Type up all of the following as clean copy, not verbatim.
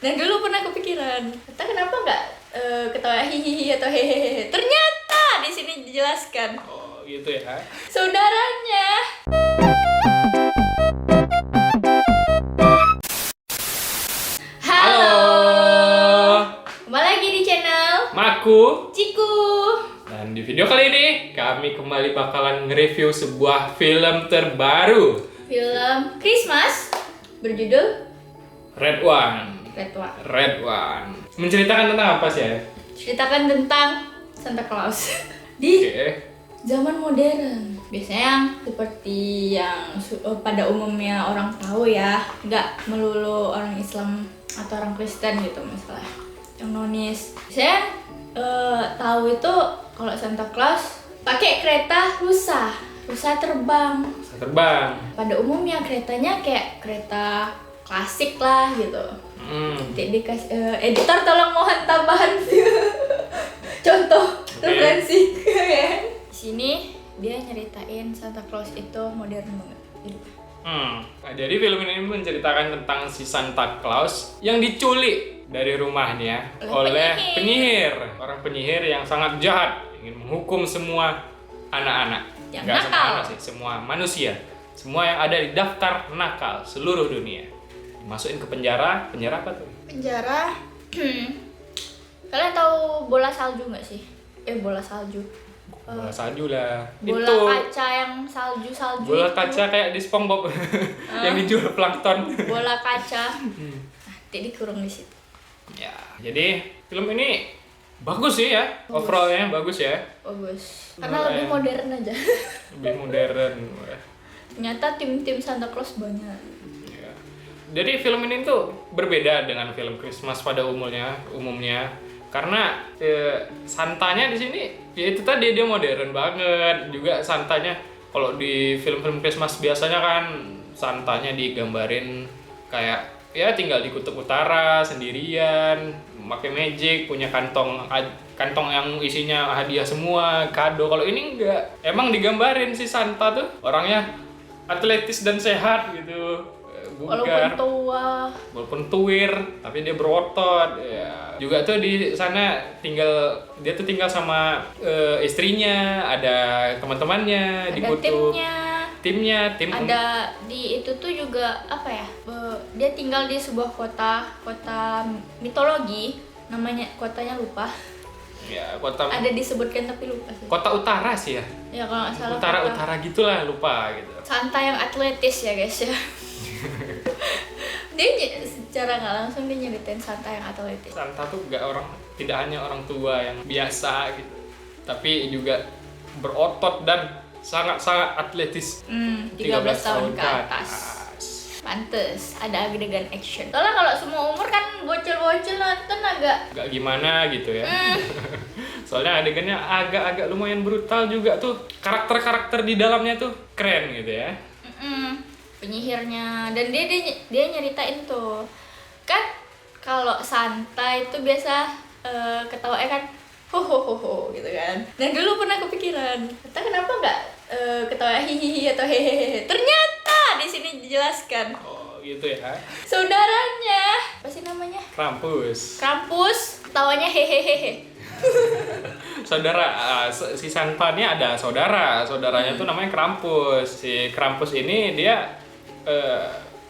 Dan dulu pernah kepikiran, kita kenapa nggak ketawa hihihi atau hehehe. Ternyata di sini dijelaskan. Oh, gitu ya. Saudaranya. Halo. Kembali lagi di channel Maku. Ciku. Dan di video kali ini kami kembali bakalan nge-review sebuah film terbaru. Film Christmas berjudul Red One. Red One. Menceritakan tentang apa sih ya? Ceritakan tentang Santa Claus di Oke. zaman modern. Biasanya yang seperti yang pada umumnya orang tahu ya, nggak melulu orang Islam atau orang Kristen gitu misalnya. Yang nonis. Saya tahu itu kalau Santa Claus pakai kereta rusa terbang. Terbang. Pada umumnya keretanya kayak kereta klasik lah gitu. Editor tolong mohon tambahan contoh referensi. Di sini dia nyeritain Santa Claus itu modern banget. Nah, jadi film ini menceritakan tentang si Santa Claus yang diculik dari rumahnya oleh penyihir. Orang penyihir yang sangat jahat, ingin menghukum semua anak-anak. Yang Nggak semua nakal. anak sih, semua manusia. Semua yang ada di daftar nakal seluruh dunia. Dimasukin ke penjara. Penjara apa tuh? Penjara. Kalian tahu bola salju nggak sih? Bola salju. Bola salju lah. Bola Itu kaca yang salju bola itu. kaca kayak di SpongeBob yang dijual plankton. Bola kaca. Nanti dikurung di situ. Ya, jadi film ini bagus sih ya. Overallnya bagus ya. Bagus. Karena lebih modern aja. Lebih modern. Ternyata tim-tim Santa Claus banyak. Ya. Jadi film ini tuh berbeda dengan film Christmas pada umumnya karena Santanya di sini ya itu tadi dia modern banget. Juga Santanya kalau di film-film Christmas biasanya kan Santanya digambarin kayak ya tinggal di kutub utara sendirian, pakai magic, punya kantong yang isinya hadiah semua, kado. Kalau ini enggak. Emang digambarin si Santa tuh orangnya atletis dan sehat gitu, bugar, walaupun tuir, tapi dia berotot. Ya. Juga tuh di sana dia tuh tinggal sama istrinya, ada teman-temannya di kutub. Timnya. Ada di itu tuh juga apa ya? Dia tinggal di sebuah kota mitologi, namanya kotanya lupa. Ya, kota Ada disebutkan tapi lupa sih. kota utara sih ya. Ya kalau nggak salah. Utara gitulah, lupa gitu. Santa yang atletis ya guys ya. Secara nggak langsung dia nyeritain Santa yang atletis. Santa tuh tidak hanya orang tua yang biasa gitu, tapi juga berotot dan sangat-sangat atletis. 13 tahun ke atas. Pantes ada adegan action. Soalnya kalau semua umur kan bocil-bocil nonton agak gimana gitu ya. Soalnya adegannya agak lumayan brutal juga tuh. Karakter-karakter di dalamnya tuh keren gitu ya. Penyihirnya dan dia nyeritain tuh kan kalau Santa itu biasa ketawa kan ho gitu kan. Dan dulu pernah kepikiran, kita kenapa nggak ketawa hihihi atau hehehe. Ternyata di sini dijelaskan. Oh, gitu ya. Saudaranya, apa sih namanya? Krampus. Ketawanya hehehe. Si Santanya ada saudaranya tuh namanya Krampus. Si Krampus ini dia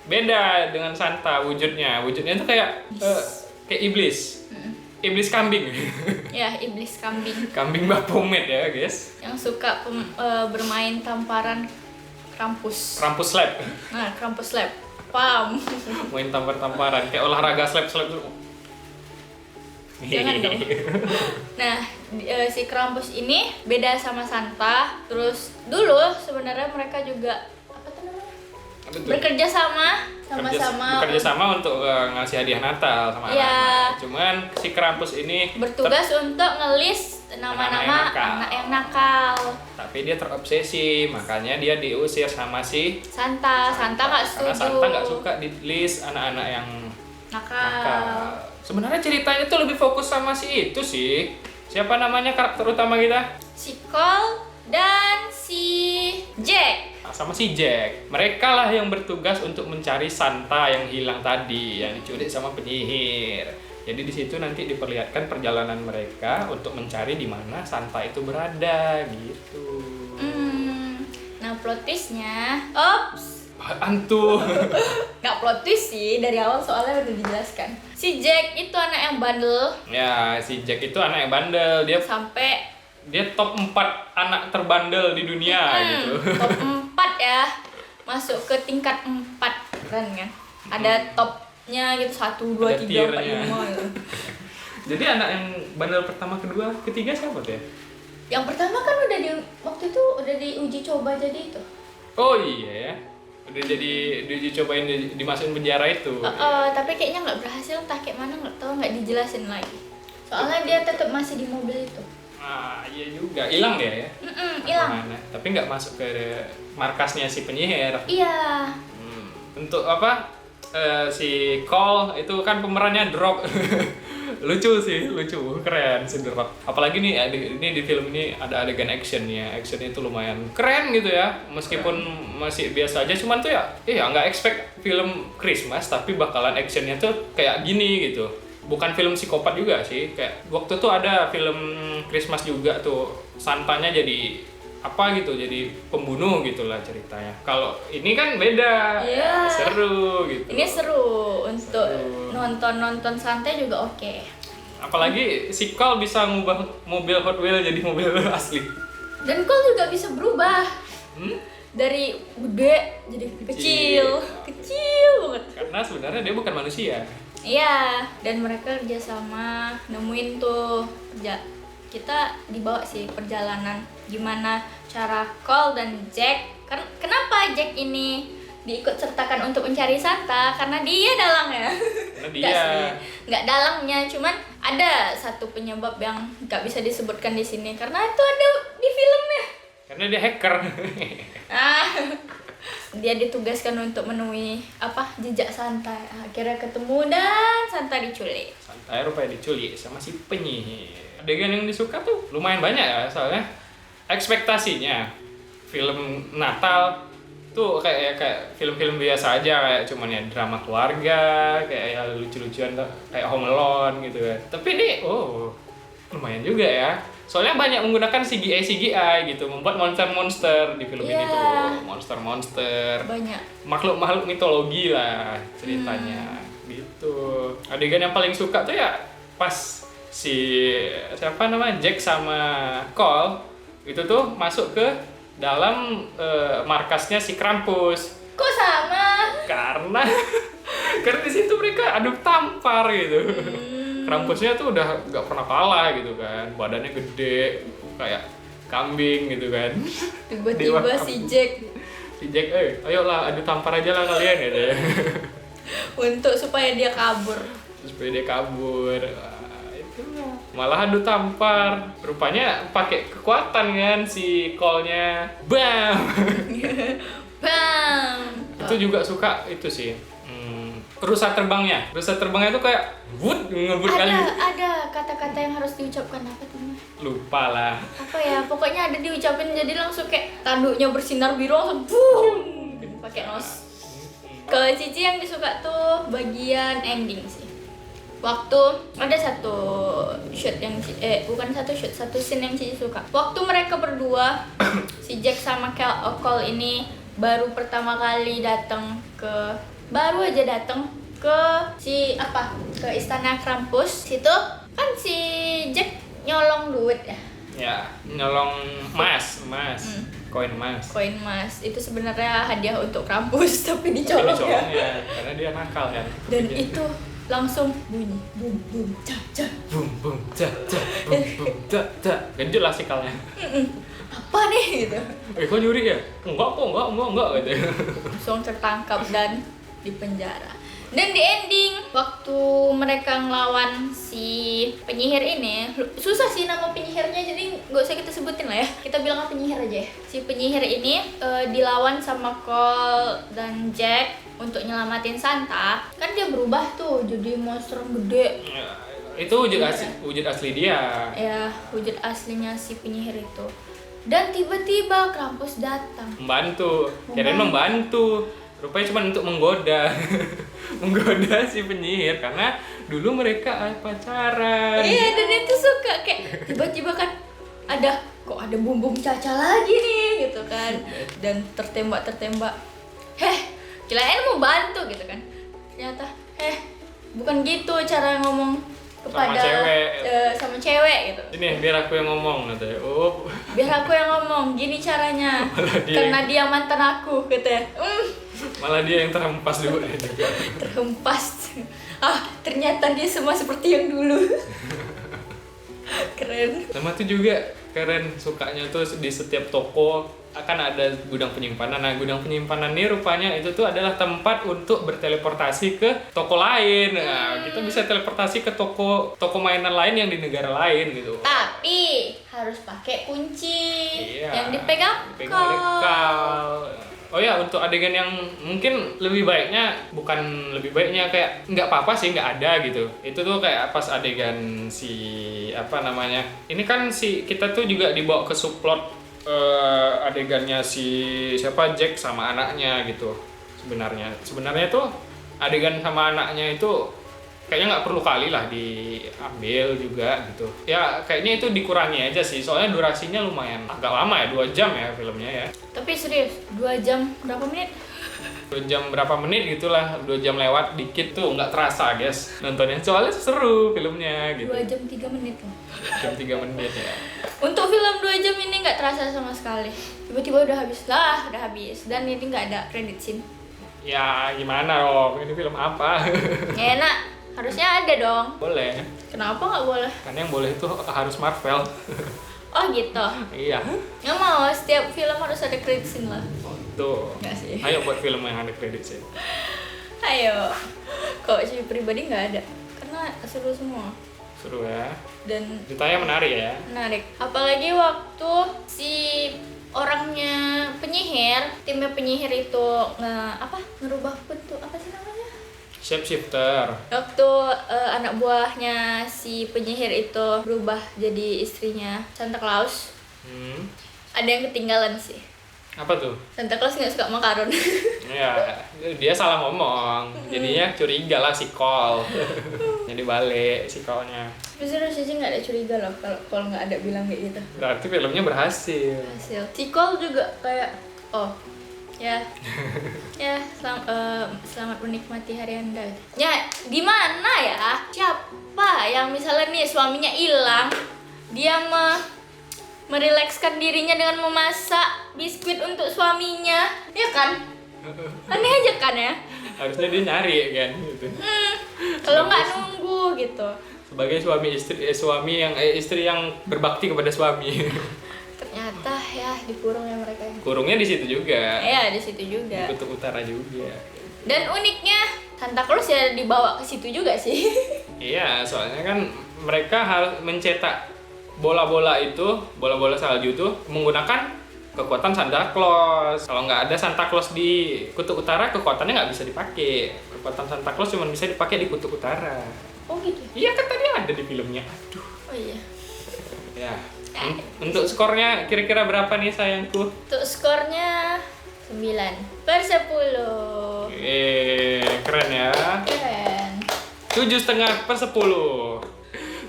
beda dengan Santa wujudnya tuh kayak iblis. Iblis kambing. Ya, iblis kambing. Kambing Baphomet ya guys. Yang suka bermain tamparan Krampus. Krampus slap. Nah, Krampus slap. Paham. Main tamparan kayak olahraga slap tuh. Jangan dong. Nah, si Krampus ini beda sama Santa. Terus dulu sebenarnya mereka juga apa tuh namanya? Bekerja sama untuk ngasih hadiah Natal sama ya, anak-anak. Cuman si Krampus ini bertugas untuk ngelis nama-nama anak yang nakal. Tapi dia terobsesi, makanya dia diusir sama si Santa nggak setuju. Karena Santa nggak suka di list anak-anak yang nakal. Sebenarnya ceritanya tuh lebih fokus sama si itu sih. Siapa namanya karakter utama kita? Si Cole dan si Jack. sama si Jack. Mereka lah yang bertugas untuk mencari Santa yang hilang tadi, yang diculik sama penyihir. Jadi di situ nanti diperlihatkan perjalanan mereka untuk mencari di mana Santa itu berada gitu. Nah plot twistnya, ops, Antu. nggak plot twist sih, dari awal soalnya udah dijelaskan. Si Jack itu anak yang bandel. Ya, si Jack itu anak yang bandel. Dia top 4 anak terbandel di dunia gitu. Top 4 ya, masuk ke tingkat 4, keren kan? Ada topnya gitu, 1, 2, Ada 3, 4, tiernya. 5 gitu. Jadi anak yang bandel pertama, kedua, ketiga siapa tuh ya? Yang pertama kan waktu itu udah diuji coba jadi itu. Oh iya ya. Udah jadi diuji cobain dimasukin penjara itu. Tapi kayaknya nggak berhasil, entah kayak mana nggak tahu, nggak dijelasin lagi. Soalnya dia tetap masih di mobil itu. Ah iya juga, hilang dia ya. Hilang. Kemana? Tapi nggak masuk ke markasnya si penyihir. Iya. Untuk apa? Si Cole itu kan pemerannya Drop. Lucu sih, lucu, keren si Drop. Apalagi nih ini di film ini ada adegan actionnya. Actionnya itu lumayan keren gitu ya. Meskipun masih biasa aja, cuman tuh ya nggak expect film Christmas tapi bakalan actionnya tuh kayak gini gitu. Bukan film psikopat juga sih. Kayak waktu tuh ada film Christmas juga tuh, Santanya jadi apa gitu, jadi pembunuh gitulah ceritanya. Kalau ini kan beda, Iya. seru gitu. Ini seru untuk Seru. nonton santai juga oke. Apalagi si Cole bisa ngubah mobil Hot Wheels jadi mobil asli. Dan Cole juga bisa berubah Hmm? dari gede jadi kecil banget. Karena sebenarnya dia bukan manusia. Iya, dan mereka kerjasama nemuin tuh kita dibawa sih perjalanan gimana cara Cole dan Jack. Kenapa Jack ini diikut sertakan untuk mencari Santa? Karena dia dalangnya. Karena dia Nggak dalangnya, cuman ada satu penyebab yang nggak bisa disebutkan di sini karena itu ada di filmnya. karena dia hacker. Dia ditugaskan untuk menemui jejak Santa. Akhirnya ketemu dan Santa diculik. Santai rupanya diculik sama si penyihir. Adegan yang disuka tuh lumayan banyak ya, soalnya ekspektasinya film Natal tuh kayak film-film biasa aja, kayak cuman ya drama keluarga, kayak ya lucu-lucuan tuh, kayak Home Alone gitu kan. Tapi ini lumayan juga ya. Soalnya banyak menggunakan CGI gitu, membuat monster-monster di film ini tuh. Monster-monster. Banyak. Makhluk-makhluk mitologi lah ceritanya. Gitu. Adegan yang paling suka tuh ya pas si Jack sama Cole itu tuh masuk ke dalam markasnya si Krampus. Kok sama? Karena di situ mereka adu tampar gitu. Krampusnya tuh udah nggak pernah kalah gitu kan, badannya gede kayak kambing gitu kan. Tiba-tiba si Jack ayolah adu tampar aja lah kalian gitu ya. supaya dia kabur. Supaya dia kabur. Itulah. Malah adu tampar. Rupanya pakai kekuatan kan si Cole-nya. Bam. Bam. Itu juga suka itu sih. Rusa terbangnya tuh kayak ngebut kali. Ada kata-kata yang harus diucapkan apa tuh? Lupa lah. Apa ya? Pokoknya ada diucapin jadi langsung kayak tanduknya bersinar biru langsung boom. Pakai nos. Kalau Cici yang disuka tuh bagian ending sih. Waktu ada satu satu scene yang Cici suka. Waktu mereka berdua si Jack sama Cole ini baru pertama kali datang ke ke istana Krampus. Situ kan si Jack nyolong duit ya. Ya, nyolong emas. Koin emas. Itu sebenarnya hadiah untuk Krampus tapi dicolong ya. Karena dia nakal kan. Dan itu langsung bunyi bum bum caca. Bum bum caca. Bum bum caca. Ganjil lah sikalnya. Apa nih gitu. Kok nyuri ya? Enggak gitu. Langsung tertangkap dan dipenjara. Dan di ending waktu mereka ngelawan si penyihir ini, susah sih nama penyihirnya jadi nggak usah kita sebutin lah ya, kita bilang penyihir aja ya. Si penyihir ini dilawan sama Cole dan Jack untuk nyelamatin Santa. Kan dia berubah tuh jadi monster gede. Itu wujud asli dia. Ya, wujud aslinya si penyihir itu. Dan tiba-tiba Krampus datang. Kirain membantu. Rupanya cuma untuk menggoda. Menggoda si penyihir karena dulu mereka pacaran. Iya, dan itu suka kayak tiba-tiba kan kok ada bum-bum Caca lagi nih gitu kan. Dan tertembak. Kirain mau bantu gitu kan. Ternyata bukan gitu cara ngomong kepada sama cewek gitu. Ini biar aku yang ngomong katanya. Biar aku yang ngomong, gini caranya. Karena dia mantan aku katanya. Malah dia yang terhempas dulu juga. Terhempas. Ternyata dia sama seperti yang dulu. Keren. Sama itu juga keren, sukanya tuh di setiap toko akan ada gudang penyimpanan. Nah, gudang penyimpanan ini rupanya itu tuh adalah tempat untuk berteleportasi ke toko lain. Nah, kita bisa teleportasi ke toko mainan lain yang di negara lain gitu. Tapi harus pakai kunci yang dipegang oleh Kal. Oh ya, untuk adegan yang mungkin bukan lebih baiknya kayak nggak apa-apa sih, nggak ada gitu. Itu tuh kayak pas adegan ini kan kita tuh juga dibawa ke subplot adegannya siapa Jack sama anaknya gitu. Sebenarnya tuh adegan sama anaknya itu kayaknya nggak perlu kali lah diambil juga gitu. Ya kayaknya itu dikurangi aja sih, soalnya durasinya lumayan agak lama ya, 2 jam ya filmnya ya. Tapi serius, 2 jam berapa menit? 2 jam berapa menit gitulah, 2 jam lewat dikit tuh nggak terasa guys nontonnya, soalnya seru filmnya gitu. 2 jam 3 menit loh. Jam 3 menit ya. Untuk film 2 jam ini nggak terasa sama sekali. Tiba-tiba udah habis. Dan ini nggak ada credit scene. Ya gimana dong, ini film apa? Ya enak, harusnya ada dong. Boleh. Kenapa nggak boleh? Karena yang boleh itu harus Marvel. Oh gitu? Iya. Nggak mau, setiap film harus ada credit scene lah. Tuh. Nggak sih? Ayo buat film yang ada credit scene. Ayo. Kok sih pribadi nggak ada? Karena seru semua. Seru ya. Dan ceritanya menarik ya. Menarik. Apalagi waktu si orangnya penyihir, timnya penyihir itu ngerubah bentuk apa sih namanya? Shapeshifter. Waktu anak buahnya si penyihir itu berubah jadi istrinya Santa Claus. Ada yang ketinggalan sih. Apa tuh? Santa Claus nggak suka makaron. Ya, dia salah ngomong. Jadinya curiga lah si Cole. Jadi balik si Cole-nya. Tapi serius sih nggak ada curiga loh kalau nggak ada bilang kayak gitu. Berarti filmnya berhasil. Si Cole juga kayak selamat menikmati hari Anda. Ya, di mana ya? Siapa yang misalnya nih suaminya hilang, dia merilekskan dirinya dengan memasak biskuit untuk suaminya, ya kan? Aneh aja kan ya? Harusnya dia nyari kan gitu. Kalau nggak nunggu gitu. Sebagai istri yang berbakti kepada suami. Ternyata ya dikurung ya mereka. Kurungnya di situ juga. Iya, di situ juga. Di Kutub Utara juga. Dan uniknya Santa Claus ya dibawa ke situ juga sih. Iya, soalnya kan mereka harus mencetak bola-bola salju itu menggunakan kekuatan Santa Claus. Kalau nggak ada Santa Claus di Kutub Utara, kekuatannya nggak bisa dipakai. Kekuatan Santa Claus cuma bisa dipakai di Kutub Utara. Oh gitu? Iya kan tadi ada di filmnya. Aduh. Oh iya. Ya. Untuk skornya kira-kira berapa nih sayangku? Untuk skornya 9/10. Keren ya. Keren. 7,5/10.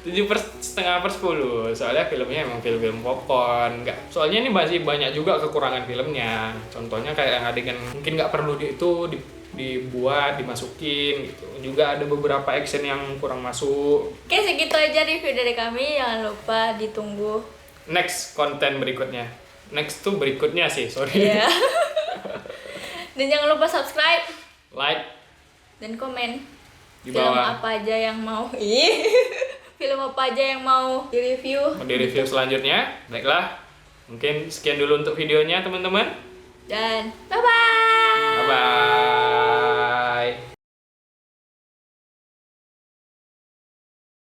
7,5/10. Soalnya filmnya emang film-film popcorn. Soalnya ini masih banyak juga kekurangan filmnya. Contohnya kayak yang adegan mungkin nggak perlu dibuat, dimasukin gitu. Juga ada beberapa action yang kurang masuk. Oke, segitu aja review dari kami. Jangan lupa ditunggu next konten berikutnya. Next tuh berikutnya sih, sorry. Iya. Dan jangan lupa subscribe, like, dan komen di film bawah. apa aja yang mau. Film apa aja yang mau direview. Mau di-review selanjutnya. Baiklah. Mungkin sekian dulu untuk videonya, teman-teman. Dan bye-bye. Bye-bye.